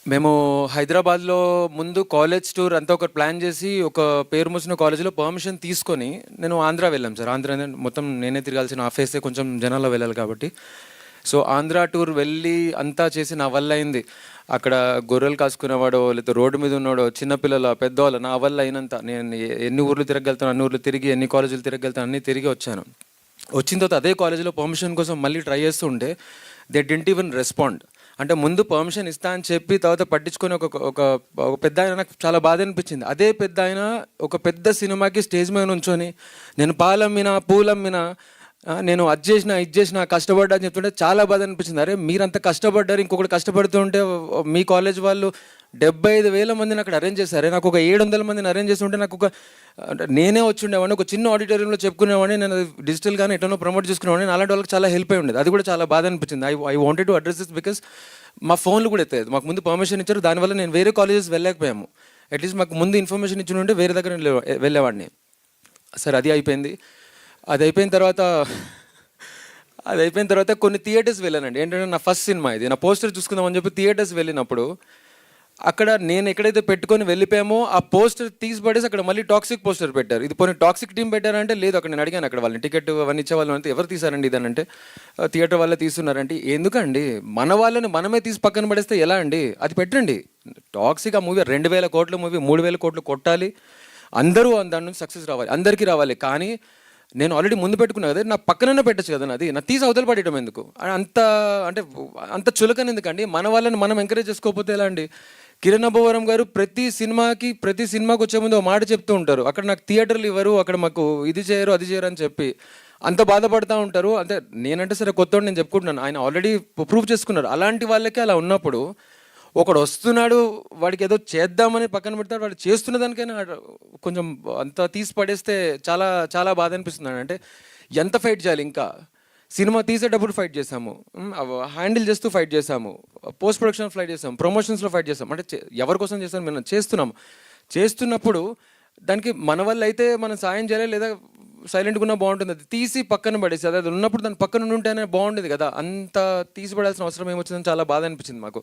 మేము హైదరాబాద్‌లో ముందు కాలేజ్ టూర్ అంతా ఒకటి ప్లాన్ చేసి, ఒక పేరు మోసిన కాలేజ్‌లో పర్మిషన్ తీసుకొని, నేను ఆంధ్ర వెళ్ళాం సార్. ఆంధ్ర మొత్తం నేనే తిరగాల్సిన ఆ ఫేసే కొంచెం జనాల్లో వెళ్ళాలి కాబట్టి. సో, ఆంధ్ర టూర్ వెళ్ళి అంతా చేసి నా వల్ల అయింది. అక్కడ గొర్రెలు కాసుకునేవాడో, లేకపోతే రోడ్డు మీద ఉన్నోడో, చిన్నపిల్లల, పెద్దవాళ్ళ నా వల్ల అయినంత నేను ఎన్ని ఊర్లు తిరగలుగుతానో అన్ని ఊర్లు తిరిగి, ఎన్ని కాలేజీలు తిరగలుగుతానో అన్నీ తిరిగి వచ్చాను. వచ్చిన తర్వాత అదే కాలేజీలో పర్మిషన్ కోసం మళ్ళీ ట్రై చేస్తూ ఉంటే, దే డింట్ ఈవెన్ రెస్పాండ్. అంటే ముందు పర్మిషన్ ఇస్తా అని చెప్పి తర్వాత పట్టించుకొని ఒక ఒక ఒక పెద్ద ఆయన, నాకు చాలా బాధ అనిపించింది. అదే పెద్ద ఆయన ఒక పెద్ద సినిమాకి స్టేజ్ మీద నుంచొని నేను పాలమ్మినా పూలమ్మినా నేను అది చేసిన ఇది చేసిన కష్టపడ్డా అని చెప్తుంటే చాలా బాధ అనిపించింది. అరే మీరంత కష్టపడ్డారు, ఇంకొకటి కష్టపడుతుంటే మీ కాలేజ్ వాళ్ళు 75,000 మందిని అక్కడ అరేంజ్ చేశారు. నాకు ఒక 700 మందిని అరేంజ్ చేస్తుంటే నాకు ఒక నేనే వచ్చి ఉండేవాడిని, ఒక చిన్న ఆడిటోరియంలో చెప్పుకునేవాడిని, నేను డిజిటల్గానే ఎటనో ప్రమోట్ చేసుకునేవాడిని. అలాంటి వాళ్ళకి చాలా హెల్ప్ అయి ఉండేది. అది కూడా చాలా బాధ అనిపించింది. I wanted to address this because మా ఫోన్లు కూడా ఎత్తలేదు. మాకు ముందు పర్మిషన్ ఇచ్చారు, దానివల్ల నేను వేరే కాలేజెస్ వెళ్ళలేకపోయాము. అట్లీస్ట్ మాకు ముందు ఇన్ఫర్మేషన్ ఇచ్చి ఉంటే వేరే దగ్గర వెళ్ళేవాడిని. సరే అది అయిపోయింది. అది అయిపోయిన తర్వాత కొన్ని థియేటర్స్ వెళ్ళానండి. ఏంటంటే నా ఫస్ట్ సినిమా ఇది, నా పోస్టర్ చూసుకుందామని చెప్పి థియేటర్స్ వెళ్ళినప్పుడు అక్కడ నేను ఎక్కడైతే పెట్టుకొని వెళ్ళిపోయామో ఆ పోస్టర్ తీసి పడేసి అక్కడ మళ్ళీ టాక్సిక్ పోస్టర్ పెట్టారు. ఇది పోనీ టాక్సిక్ టీం పెట్టారంటే లేదు. అక్కడ నేను అడిగాను అక్కడ వాళ్ళని, టికెట్ అవన్నీ ఇచ్చే వాళ్ళు అంతే, ఎవరు తీసారండి ఇదనంటే థియేటర్ వాళ్ళే తీస్తున్నారంటే, ఎందుకండి మన వాళ్ళని మనమే తీసి పక్కన పడేస్తే ఎలా అండి, అది పెట్టండి. టాక్సిక్ ఆ మూవీ 2,000 కోట్ల మూవీ, 3,000 కోట్లు కొట్టాలి, అందరూ దాని నుంచి సక్సెస్ రావాలి, అందరికీ రావాలి. కానీ నేను ఆల్రెడీ ముందు పెట్టుకున్నా కదా, నా పక్కననే పెట్టచ్చు కదా, అది నా తీసి అవతల పడేయడం ఎందుకు, అంత అంటే అంత చులకన ఎందుకండి. మన వాళ్ళని మనం ఎంకరేజ్ చేసుకోకపోతే ఎలా అండి. కిరణ్ అబ్బవరం గారు ప్రతి సినిమాకి వచ్చే ముందు ఒక మాట చెప్తూ ఉంటారు, అక్కడ నాకు థియేటర్లు ఇవ్వరు, అక్కడ మాకు ఇది చేయరు అది చేయరు అని చెప్పి అంత బాధపడుతూ ఉంటారు. అంటే నేనంటే సరే కొత్తోడు నేను చెప్పుకుంటున్నాను, ఆయన ఆల్రెడీ ప్రూవ్ చేసుకున్నారు. అలాంటి వాళ్ళకి అలా ఉన్నప్పుడు ఒకడు వస్తున్నాడు, వాడికి ఏదో చేద్దామని పక్కన పెడతాడు, వాడు చేస్తున్న దానికైనా కొంచెం అంత తీసి పడేస్తే చాలా చాలా బాధ అనిపిస్తుంది. అంటే ఎంత ఫైట్ చేయాలి ఇంకా. సినిమా తీసేటప్పుడు ఫైట్ చేసాము, హ్యాండిల్ చేస్తూ ఫైట్ చేసాము, పోస్ట్ ప్రొడక్షన్ ఫైట్ చేసాము, ప్రమోషన్స్లో ఫైట్ చేసాము. అంటే ఎవరి కోసం చేస్తాం, మేము చేస్తున్నప్పుడు దానికి మన వల్ల అయితే మనం సాయం చేయాలి, లేదా సైలెంట్గా ఉన్నా బాగుంటుంది. అది తీసి పక్కన పడేసి అది ఉన్నప్పుడు దాని పక్కన ఉంటేనే బాగుండేది కదా. అంత తీసి పడాల్సిన అవసరం ఏమొచ్చిందని చాలా బాధ అనిపించింది మాకు.